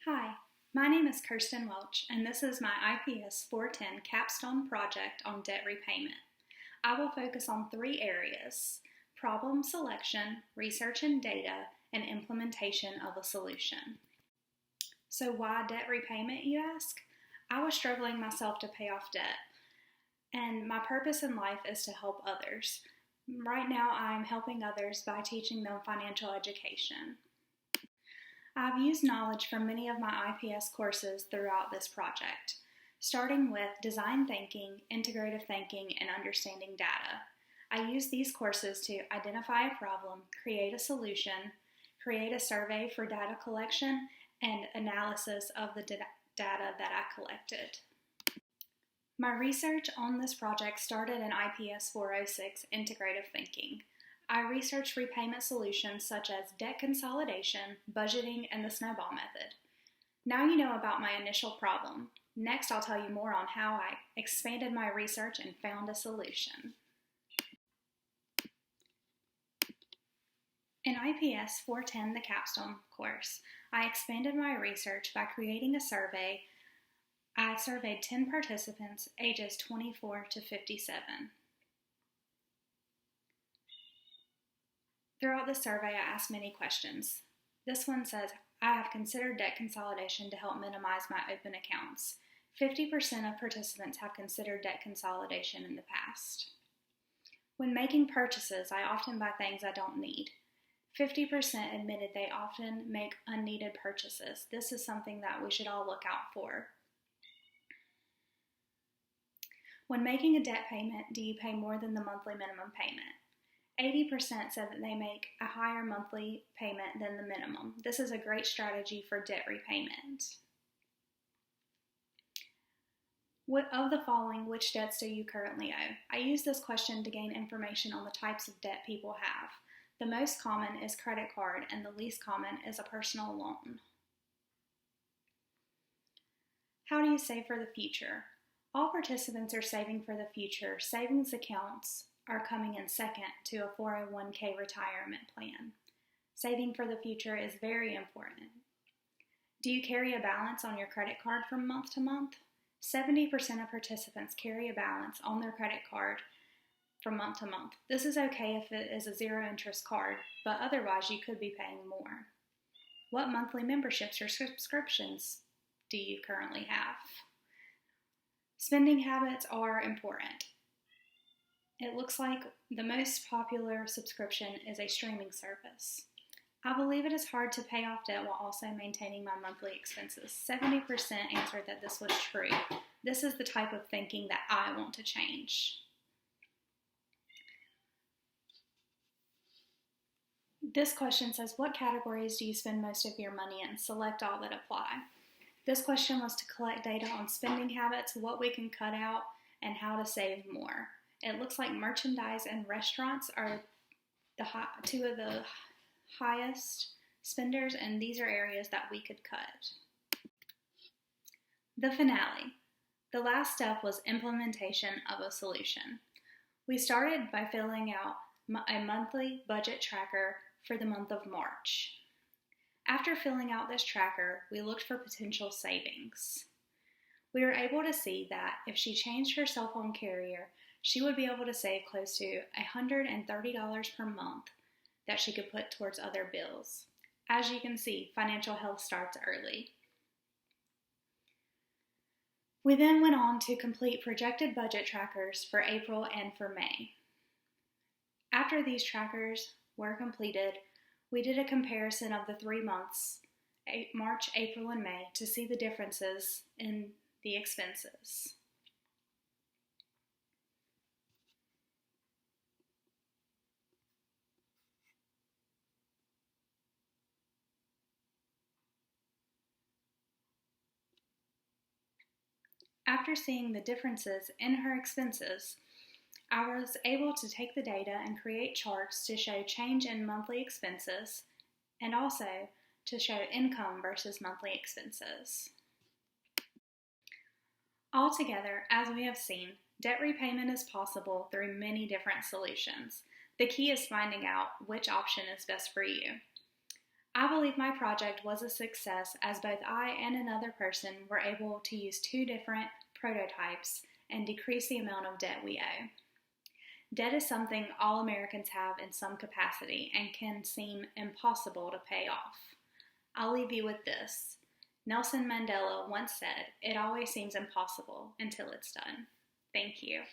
Hi, my name is Kirsten Welch, and this is my IPS 410 capstone project on debt repayment. I will focus on three areas: problem selection, research and data, and implementation of a solution. So why debt repayment, you ask? I was struggling myself to pay off debt, and my purpose in life is to help others. Right now, I'm helping others by teaching them financial education. I've used knowledge from many of my IPS courses throughout this project, starting with design thinking, integrative thinking, and understanding data. I use these courses to identify a problem, create a solution, create a survey for data collection, and analysis of the data that I collected. My research on this project started in IPS 406, integrative thinking. I researched repayment solutions such as debt consolidation, budgeting, and the snowball method. Now you know about my initial problem. Next, I'll tell you more on how I expanded my research and found a solution. In IPS 410, the capstone course, I expanded my research by creating a survey. I surveyed 10 participants ages 24 to 57. Throughout the survey, I asked many questions. This one says, I have considered debt consolidation to help minimize my open accounts. 50% of participants have considered debt consolidation in the past. When making purchases, I often buy things I don't need. 50% admitted they often make unneeded purchases. This is something that we should all look out for. When making a debt payment, do you pay more than the monthly minimum payment? 80% said that they make a higher monthly payment than the minimum. This is a great strategy for debt repayment. Of the following, which debts do you currently owe? I use this question to gain information on the types of debt people have. The most common is credit card, and the least common is a personal loan. How do you save for the future? All participants are saving for the future. Savings accounts are coming in second to a 401k retirement plan. Saving for the future is very important. Do you carry a balance on your credit card from month to month? 70% of participants carry a balance on their credit card from month to month. This is okay if it is a zero interest card, but otherwise you could be paying more. What monthly memberships or subscriptions do you currently have? Spending habits are important. It looks like the most popular subscription is a streaming service. I believe it is hard to pay off debt while also maintaining my monthly expenses. 70% answered that this was true. This is the type of thinking that I want to change. This question says, what categories do you spend most of your money in? Select all that apply. This question was to collect data on spending habits, what we can cut out, and how to save more. It looks like merchandise and restaurants are two of the highest spenders, and these are areas that we could cut. The finale. The last step was implementation of a solution. We started by filling out a monthly budget tracker for the month of March. After filling out this tracker, we looked for potential savings. We were able to see that if she changed her cell phone carrier, she would be able to save close to $130 per month that she could put towards other bills. As you can see, financial health starts early. We then went on to complete projected budget trackers for April and for May. After these trackers were completed, we did a comparison of the 3 months, March, April, and May, to see the differences in the expenses. After seeing the differences in her expenses, I was able to take the data and create charts to show change in monthly expenses and also to show income versus monthly expenses. Altogether, as we have seen, debt repayment is possible through many different solutions. The key is finding out which option is best for you. I believe my project was a success as both I and another person were able to use two different prototypes and decrease the amount of debt we owe. Debt is something all Americans have in some capacity and can seem impossible to pay off. I'll leave you with this. Nelson Mandela once said, "It always seems impossible until it's done." Thank you.